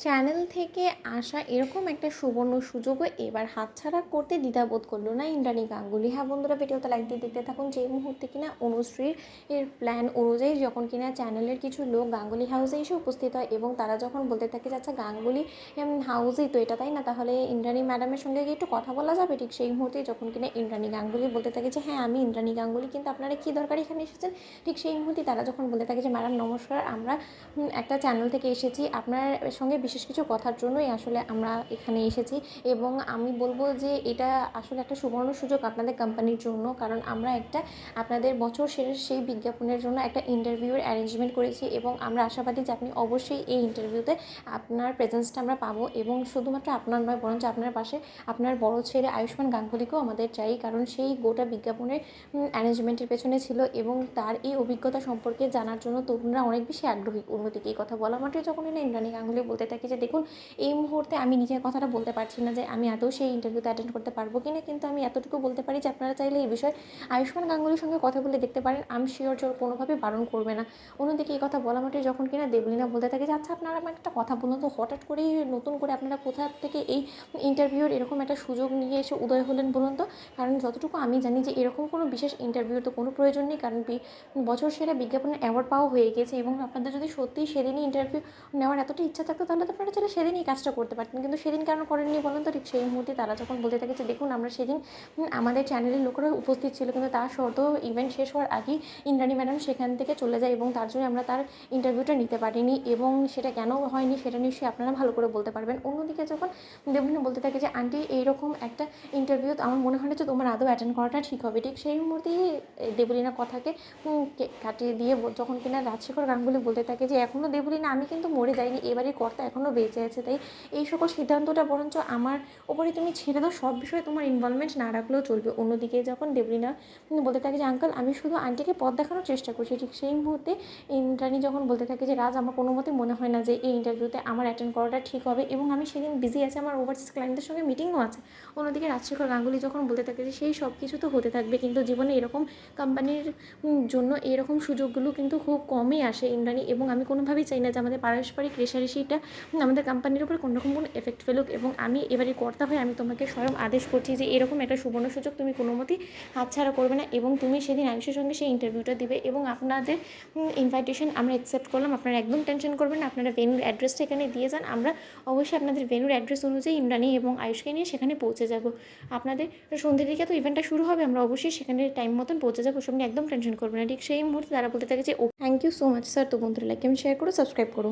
Channel থেকে আসা এরকম একটা সুবর্ণ সুযোগও এবার হাতছাড়া করতে দ্বিধাবোধ করলো না ইন্দ্রাণী গাঙ্গুলি। হ্যাঁ বন্ধুরা, ভিডিওতে লাইক দিয়ে দেখতে থাকুন। যেই মুহূর্তে কিনা অনুশ্রীর প্ল্যান অনুযায়ী যখন কিনা চ্যানেলের কিছু লোক গাঙ্গুলি হাউসে এসে উপস্থিত হয় এবং তারা যখন বলতে থাকে যে আচ্ছা গাঙ্গুলি হাউসেই তো এটা, তাই না, তাহলে ইন্দ্রাণী ম্যাডামের সঙ্গে কি একটু কথা বলা যাবে, ঠিক সেই মুহূর্তে যখন কিনা ইন্দ্রাণী গাঙ্গুলি বলতে থাকে যে হ্যাঁ আমি ইন্দ্রাণী গাঙ্গুলি, কিন্তু আপনারা কী দরকার এখানে এসেছেন, ঠিক সেই মুহূর্তে তারা যখন বলতে থাকে যে ম্যাডাম নমস্কার, আমরা একটা চ্যানেল থেকে এসেছি, আপনার সঙ্গে বিশেষ কিছু কথার জন্যই আসলে আমরা এখানে এসেছি। এবং আমি বলবো যে এটা আসলে একটা সুবর্ণ সুযোগ আপনাদের কোম্পানির জন্য, কারণ আমরা একটা আপনাদের বছর শেষের সেই বিজ্ঞাপনের জন্য একটা ইন্টারভিউর অ্যারেঞ্জমেন্ট করেছি এবং আমরা আশাবাদী যে আপনি অবশ্যই এই ইন্টারভিউতে আপনার প্রেজেন্সটা আমরা পাবো। এবং শুধুমাত্র আপনার নয়, বরঞ্চ আপনার পাশে আপনার বড় ছেলে আয়ুষ্মান গাঙ্গুলিকেও আমাদের চাই, কারণ সেই গোটা বিজ্ঞাপনের অ্যারেঞ্জমেন্টের পেছনে ছিল এবং তার এই অভিজ্ঞতা সম্পর্কে জানার জন্য তরুণরা অনেক বেশি আগ্রহী। অন্যদিকে এই কথা বলা মাত্রই যখন ইন্দ্রাণী গাঙ্গুলি বলতে থাকে যে দেখুন এই মুহূর্তে আমি নিজের কথাটা বলতে পারছি না যে আমি আদৌ সেই ইন্টারভিউতে অ্যাটেন্ড করতে পারবো কিনা, কিন্তু আমি এতটুকু বলতে পারি যে আপনারা চাইলে এই বিষয়ে আয়ুষ্মান গাঙ্গুলির সঙ্গে কথা বলে দেখতে পারেন, আমি শিওর যে কোনোভাবে বারণ করবে না। অন্যদিকে এই কথা বলা মাত্রই যখন কিনা দেবলীনা বলতে থাকে যে আচ্ছা আপনারা আমাকে একটা কথা বলুন তো, হঠাৎ করেই নতুন করে আপনারা কোথা থেকে এই ইন্টারভিউর এরকম একটা সুযোগ নিয়ে এসে উদয় হলেন বলুন তো। কারণ যতটুকু আমি জানি যে এরকম কোনো বিশেষ ইন্টারভিউ তো কোনো প্রয়োজন নেই, কারণ বছর সেরা বিজ্ঞাপনের অ্যাওয়ার্ড পাওয়া হয়ে গেছে এবং আপনাদের যদি সত্যিই সেদিনই ইন্টারভিউ নেওয়ার এতটা ইচ্ছা থাকতো তাহলে তো আপনারা চাইলে সেদিনই কাজটা করতে পারতেন, কিন্তু সেদিন কেন করেননি বলেন তো। ঠিক সেই মুহূর্তে তারা যখন বলতে থাকে যে দেখুন আমরা সেদিন আমাদের চ্যানেলের লোকেরা উপস্থিত ছিল, কিন্তু তার সত্ত্বেও ইভেন্ট শেষ হওয়ার আগেই ইন্দ্রাণী ম্যাডাম সেখান থেকে চলে যায় এবং তার জন্য আমরা তার ইন্টারভিউটা নিতে পারিনি, এবং সেটা কেন হয়নি সেটা নিশ্চয়ই আপনারা ভালো করে বলতে পারবেন। অন্যদিকে যখন দেবলীনা বলতে থাকে যে আন্টি এইরকম একটা ইন্টারভিউ আমার মনে হয় না যে তোমার আদৌ অ্যাটেন্ড করাটা ঠিক হবে, ঠিক সেই মুহূর্তেই দেবলীনার কথাকে কাটিয়ে দিয়ে যখন কিনা রাজশেখর গাঙ্গুলি বলতে থাকে যে এখনও দেবলীনা আমি কিন্তু মরে যাইনি, এবারই কর্তা এখনও বেঁচে আছে, তাই এই সকল সিদ্ধান্তটা বরঞ্চ আমার ওপরে তুমি ছেড়ে দাও, সব বিষয়ে তোমার ইনভলভমেন্ট না রাখলেও চলবে। অন্যদিকে যখন দেবলীনা বলতে থাকে যে আঙ্কেল আমি শুধু আন্টিকে পথ দেখানোর চেষ্টা করছি, ঠিক সেই মুহূর্তে ইন্দ্রাণী যখন বলতে থাকে যে রাজ আমার কোনো মতে মনে হয় না যে এই ইন্টারভিউতে আমার অ্যাটেন্ড করাটা ঠিক হবে এবং আমি সেদিন বিজি আছি, আমার ওভারসিজ ক্লায়েন্টদের সঙ্গে মিটিংও আছে। অন্যদিকে রাজশেখর গাঙ্গুলি যখন বলতে থাকে যে সেই সব কিছু তো হতে থাকবে, কিন্তু জীবনে এরকম কোম্পানির জন্য এরকম সুযোগগুলো কিন্তু খুব কমই আসে ইন্দ্রাণী, এবং আমি কোনোভাবেই চাই না যে আমাদের পারস্পরিক রেষারেষিটা আমাদের কোম্পানির উপর কোনোরকম কোনো এফেক্ট ফেলুক, এবং আমি এবারে কর্তা হয়ে আমি তোমাকে স্বয়ং আদেশ করছি যে এরকম একটা সুবর্ণ সুযোগ তুমি কোনো মতেই হাতছাড়া করবে না এবং তুমি সেদিন আয়ুষের সঙ্গে সেই ইন্টারভিউটা দিবে এবং আপনাদের ইনভাইটেশন আমরা অ্যাকসেপ্ট করলাম, আপনারা একদম টেনশন করবেন না, আপনারা ভেন্যুর অ্যাড্রেসটা এখানে দিয়ে যান, আমরা অবশ্যই আপনাদের ভেন্যুর অ্যাড্রেস অনুযায়ী ইন্দ্রাণী এবং আয়ুষকে নিয়ে সেখানে পৌঁছে যাব। আপনাদের সন্ধ্যের দিকে তো ইভেন্টটা শুরু হবে, আমরা অবশ্যই সেখানে টাইম মতন পৌঁছে যাবো, সব নিয়ে একদম টেনশন করবেন না। ঠিক সেই মুহূর্তে তারা বলতে থাকে যে ও thank you so much sir. তো বন্ধুরা লাইক কমেন্ট শেয়ার করো, সাবস্ক্রাইব করো।